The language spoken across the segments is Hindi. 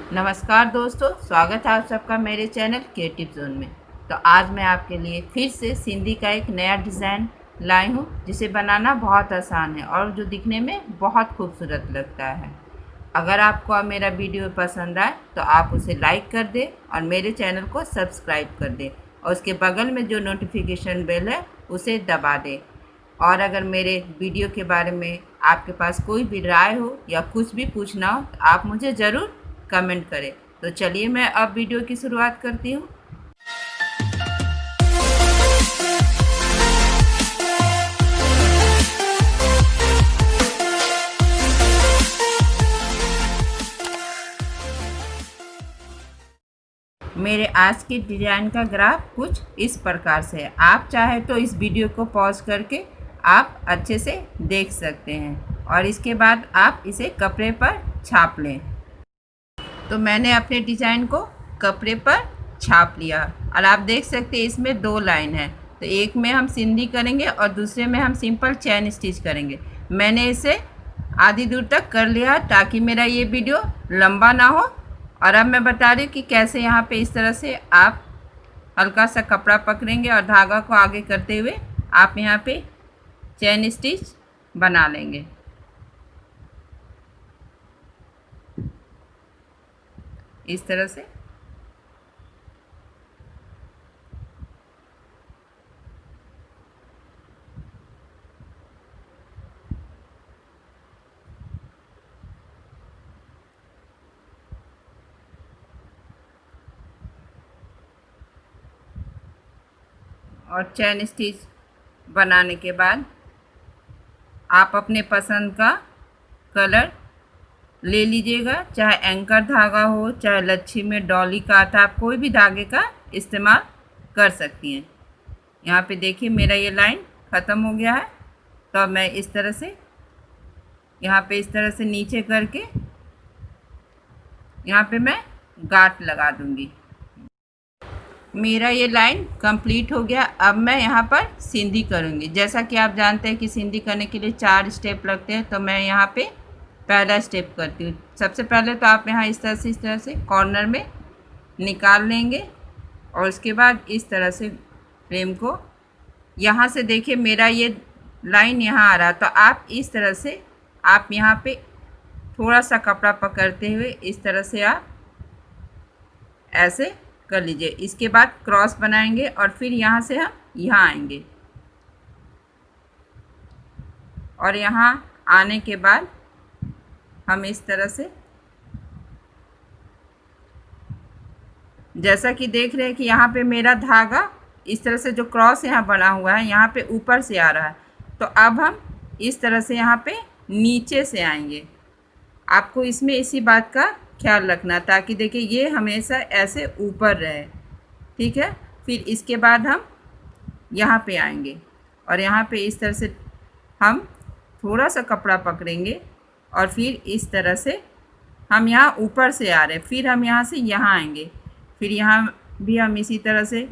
नमस्कार दोस्तों, स्वागत है आप सबका मेरे चैनल क्रिएटिव जोन में। तो आज मैं आपके लिए फिर से सिंधी का एक नया डिज़ाइन लाई हूँ, जिसे बनाना बहुत आसान है और जो दिखने में बहुत खूबसूरत लगता है। अगर आपको मेरा वीडियो पसंद आए तो आप उसे लाइक कर दें और मेरे चैनल को सब्सक्राइब कर दें और उसके बगल में जो नोटिफिकेशन बेल है उसे दबा दें। और अगर मेरे वीडियो के बारे में आपके पास कोई भी राय हो या कुछ भी पूछना हो तो आप मुझे ज़रूर कमेंट करें। तो चलिए मैं अब वीडियो की शुरुआत करती हूँ। मेरे आज के डिज़ाइन का ग्राफ कुछ इस प्रकार से है। आप चाहे तो इस वीडियो को पॉज करके आप अच्छे से देख सकते हैं और इसके बाद आप इसे कपड़े पर छाप लें। तो मैंने अपने डिज़ाइन को कपड़े पर छाप लिया और आप देख सकते हैं इसमें दो लाइन है। तो एक में हम सिंधी करेंगे और दूसरे में हम सिंपल चैन स्टिच करेंगे। मैंने इसे आधी दूर तक कर लिया ताकि मेरा ये वीडियो लंबा ना हो। और अब मैं बता रही हूँ कि कैसे यहाँ पे इस तरह से आप हल्का सा कपड़ा पकड़ेंगे और धागा को आगे करते हुए आप यहाँ पे चैन स्टिच बना लेंगे। इस तरह से और चैन स्टिच बनाने के बाद आप अपने पसंद का कलर ले लीजिएगा, चाहे एंकर धागा हो, चाहे लच्छी में डॉली का आता, आप कोई भी धागे का इस्तेमाल कर सकती हैं। यहाँ पे देखिए मेरा ये लाइन ख़त्म हो गया है। तो अब मैं इस तरह से यहाँ पे इस तरह से नीचे करके यहाँ पे मैं गांठ लगा दूँगी। मेरा ये लाइन कंप्लीट हो गया। अब मैं यहाँ पर सिंधी करूँगी। जैसा कि आप जानते हैं कि सिंधी करने के लिए 4 स्टेप लगते हैं, तो मैं यहाँ पे पहला स्टेप करती हूँ। सबसे पहले तो आप यहाँ इस तरह से कॉर्नर में निकाल लेंगे और उसके बाद इस तरह से फ्रेम को यहाँ से देखिए मेरा ये लाइन यहाँ आ रहा, तो आप इस तरह से आप यहाँ पे थोड़ा सा कपड़ा पकड़ते हुए इस तरह से आप ऐसे कर लीजिए। इसके बाद क्रॉस बनाएंगे और फिर यहाँ से हम यहाँ आएंगे और यहाँ आने के बाद हम इस तरह से, जैसा कि देख रहे हैं कि यहाँ पे मेरा धागा इस तरह से जो क्रॉस यहाँ बना हुआ है यहाँ पे ऊपर से आ रहा है, तो अब हम इस तरह से यहाँ पे नीचे से आएंगे। आपको इसमें इसी बात का ख्याल रखना ताकि देखिए ये हमेशा ऐसे ऊपर रहे, ठीक है। फिर इसके बाद हम यहाँ पे आएंगे और यहाँ पे इस तरह से हम थोड़ा सा कपड़ा पकड़ेंगे और फिर इस तरह से हम यहाँ ऊपर से आ रहे हैं, फिर हम यहाँ से यहाँ आएंगे, फिर यहाँ भी हम इसी तरह से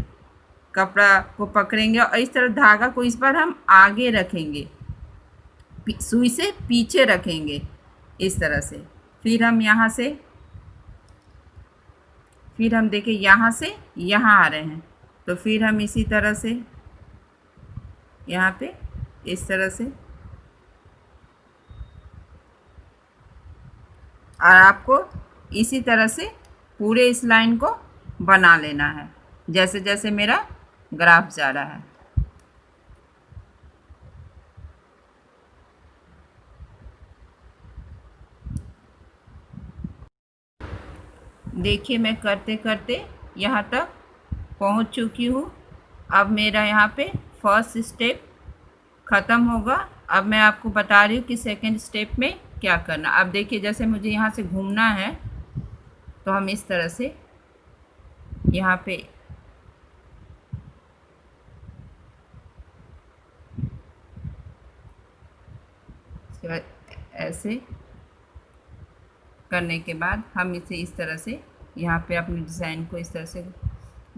कपड़ा को पकड़ेंगे और इस तरह धागा को इस बार हम आगे रखेंगे, सुई से पीछे रखेंगे इस तरह से। फिर हम यहाँ से, फिर हम देखिए यहाँ से यहाँ आ रहे हैं, तो फिर हम इसी तरह से यहाँ पे इस तरह से, और आपको इसी तरह से पूरे इस लाइन को बना लेना है जैसे जैसे मेरा ग्राफ जा रहा है। देखिए मैं करते करते यहाँ तक पहुँच चुकी हूँ। अब मेरा यहाँ पे फर्स्ट स्टेप ख़त्म होगा। अब मैं आपको बता रही हूँ कि सेकंड स्टेप में क्या करना। अब देखिए जैसे मुझे यहाँ से घूमना है तो हम इस तरह से यहाँ पे ऐसे करने के बाद हम इसे इस तरह से यहाँ पे अपने डिज़ाइन को इस तरह से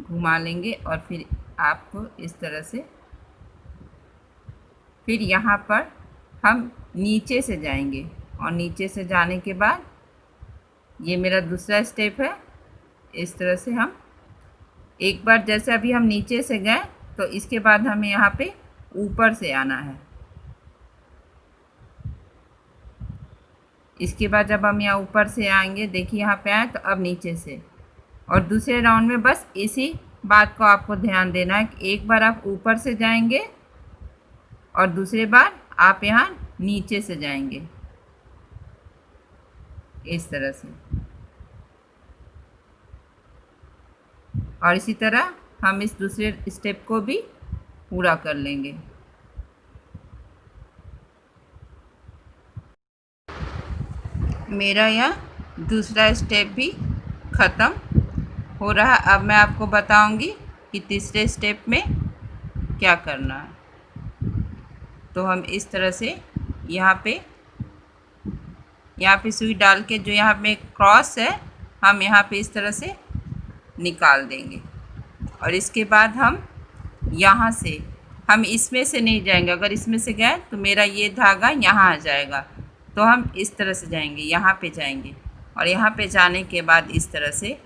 घुमा लेंगे और फिर आपको इस तरह से, फिर यहाँ पर हम नीचे से जाएंगे और नीचे से जाने के बाद ये मेरा दूसरा स्टेप है। इस तरह से हम एक बार, जैसे अभी हम नीचे से गए तो इसके बाद हमें यहाँ पे ऊपर से आना है। इसके बाद जब हम यहाँ ऊपर से आएंगे, देखिए यहाँ पे आए तो अब नीचे से, और दूसरे राउंड में बस इसी बात को आपको ध्यान देना है कि एक बार आप ऊपर से जाएंगे और दूसरी बार आप यहाँ नीचे से जाएंगे, इस तरह से। और इसी तरह हम इस दूसरे स्टेप को भी पूरा कर लेंगे। मेरा यह दूसरा स्टेप भी ख़त्म हो रहा है। अब मैं आपको बताऊंगी कि तीसरे स्टेप में क्या करना है। तो हम इस तरह से यहाँ पे सुई डाल के जो यहाँ पे क्रॉस है, हम यहाँ पे इस तरह से निकाल देंगे। और इसके बाद हम यहाँ से, हम इसमें से नहीं जाएंगे। अगर इसमें से गए तो मेरा ये धागा यहाँ आ जाएगा, तो हम इस तरह से जाएंगे, यहाँ पे जाएंगे। और यहाँ पे जाने के बाद इस तरह से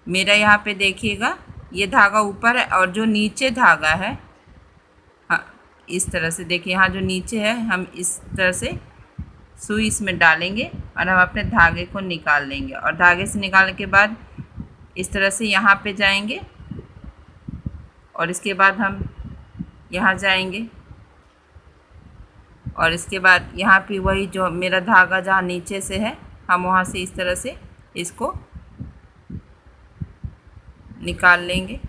मेरा यहाँ पे देखिएगा ये धागा ऊपर है, और जो नीचे धागा है, हाँ, इस तरह से देखिए, यहाँ जो नीचे है हम इस तरह से सुई इसमें डालेंगे और हम अपने धागे को निकाल लेंगे। और धागे से निकालने के बाद इस तरह से यहाँ पे जाएंगे, और इसके बाद हम यहाँ जाएंगे, और इसके बाद यहाँ पे वही जो मेरा धागा जहाँ नीचे से है, हम वहाँ से इस तरह से इसको निकाल लेंगे।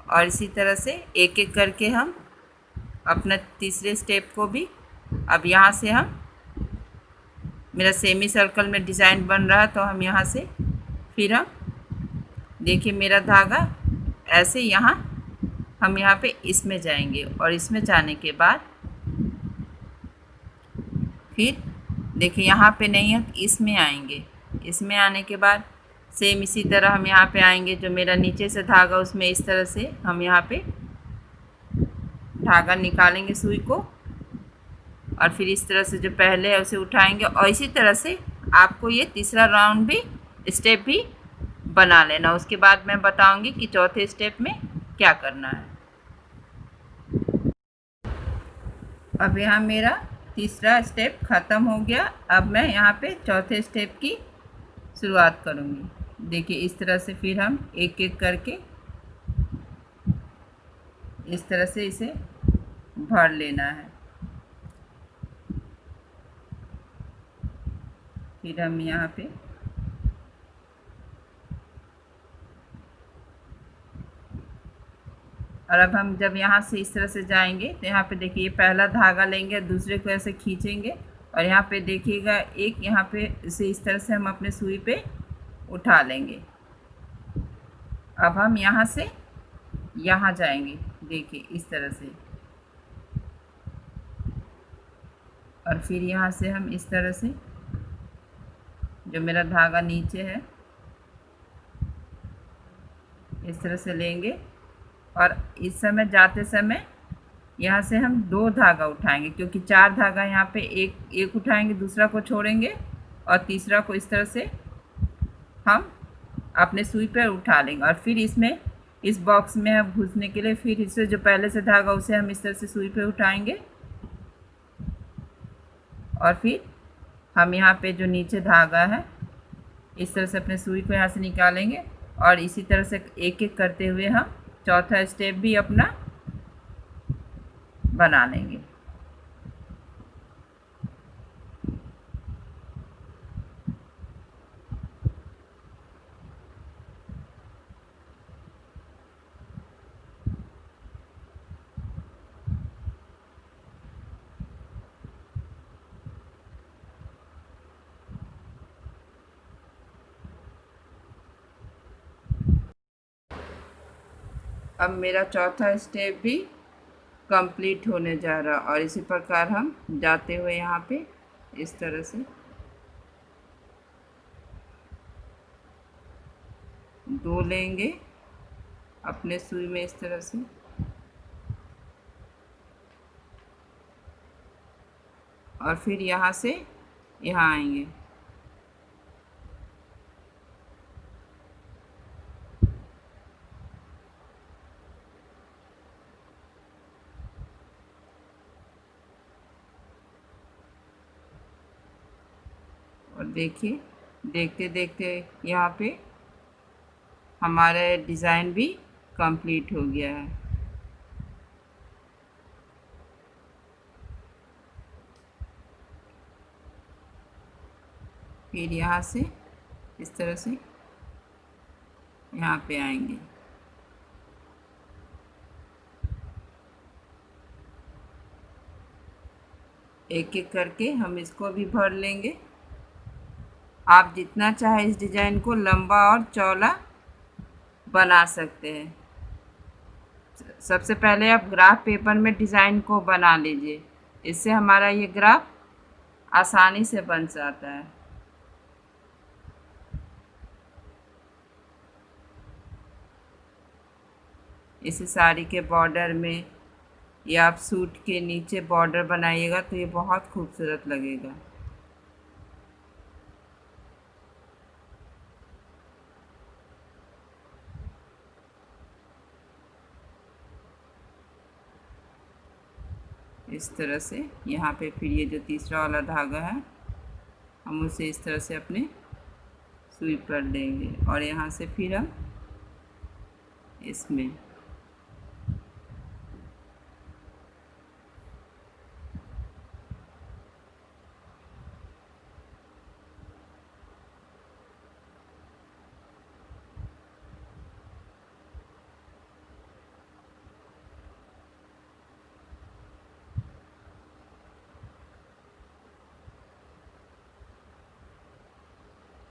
और इसी तरह से एक एक करके हम अपना तीसरे स्टेप को भी, अब यहाँ से हम, मेरा सेमी सर्कल में डिज़ाइन बन रहा है, तो हम यहाँ से फिर हम देखिए मेरा धागा ऐसे यहाँ, हम यहाँ पे इसमें जाएंगे, और इसमें जाने के बाद फिर देखिए यहाँ पे नहीं है, इसमें आएंगे। इसमें आने के बाद सेम इसी तरह हम यहाँ पे आएंगे, जो मेरा नीचे से धागा उसमें इस तरह से हम यहाँ पे धागा निकालेंगे सुई को, और फिर इस तरह से जो पहले है उसे उठाएंगे। और इसी तरह से आपको ये तीसरा राउंड भी, स्टेप भी बना लेना। उसके बाद मैं बताऊंगी कि चौथे स्टेप में क्या करना है। अब यहाँ मेरा तीसरा स्टेप ख़त्म हो गया। अब मैं यहाँ पे चौथे स्टेप की शुरुआत करूँगी। देखिए इस तरह से फिर हम एक एक करके इस तरह से इसे भर लेना है। फिर हम यहाँ पे और अब हम जब यहाँ से इस तरह से जाएंगे तो यहाँ पे देखिए पहला धागा लेंगे, दूसरे को ऐसे खींचेंगे, और यहाँ पे देखिएगा एक यहाँ पे इसे इस तरह से हम अपने सुई पे उठा लेंगे। अब हम यहाँ से यहाँ जाएंगे, देखिए इस तरह से, और फिर यहाँ से हम इस तरह से जो मेरा धागा नीचे है इस तरह से लेंगे, और इस समय जाते समय यहाँ से हम 2 धागा उठाएंगे, क्योंकि 4 धागा यहाँ पे एक उठाएंगे, दूसरा को छोड़ेंगे और तीसरा को इस तरह से हम अपने सुई पर उठा लेंगे। और फिर इसमें इस बॉक्स में हम घुसने के लिए फिर इससे जो पहले से धागा उसे हम इस तरह से सुई पे उठाएंगे, और फिर हम यहाँ पे जो नीचे धागा है इस तरह से अपने सुई को यहाँ से निकालेंगे, और इसी तरह से एक एक करते हुए हम चौथा स्टेप भी अपना बना लेंगे। अब मेरा चौथा स्टेप भी कंप्लीट होने जा रहा, और इसी प्रकार हम जाते हुए यहाँ पे इस तरह से 2 लेंगे अपने सुई में इस तरह से, और फिर यहाँ से यहाँ आएंगे। और देखिए, देखते देखते यहाँ पे हमारा डिज़ाइन भी कंप्लीट हो गया है। फिर यहाँ से इस तरह से यहाँ पे आएंगे। एक एक करके हम इसको भी भर लेंगे। आप जितना चाहे इस डिज़ाइन को लंबा और चौड़ा बना सकते हैं। सबसे पहले आप ग्राफ पेपर में डिज़ाइन को बना लीजिए, इससे हमारा ये ग्राफ आसानी से बन जाता है। इस साड़ी के बॉर्डर में या आप सूट के नीचे बॉर्डर बनाइएगा तो ये बहुत खूबसूरत लगेगा। इस तरह से यहाँ पे फिर ये जो तीसरा वाला धागा है हम उसे इस तरह से अपने सुई पर लेंगे और यहाँ से फिर हम इसमें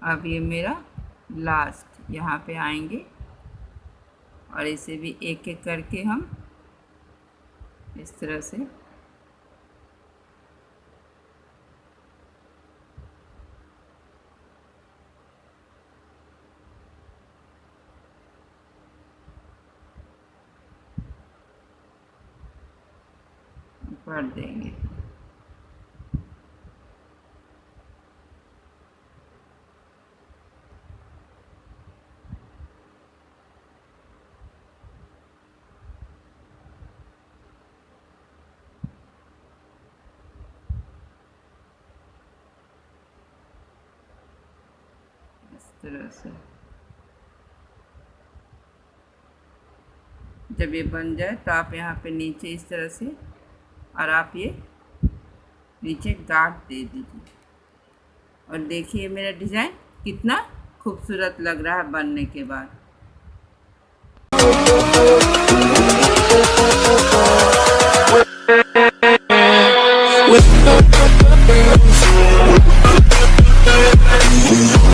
अब ये मेरा लास्ट यहाँ पे आएंगे और इसे भी एक एक करके हम इस तरह से भर देंगे। तरह से जब ये बन जाए तो आप यहाँ पे नीचे इस तरह से और आप ये नीचे गांठ दे दीजिए और देखिए मेरा डिज़ाइन कितना खूबसूरत लग रहा है बनने के बाद।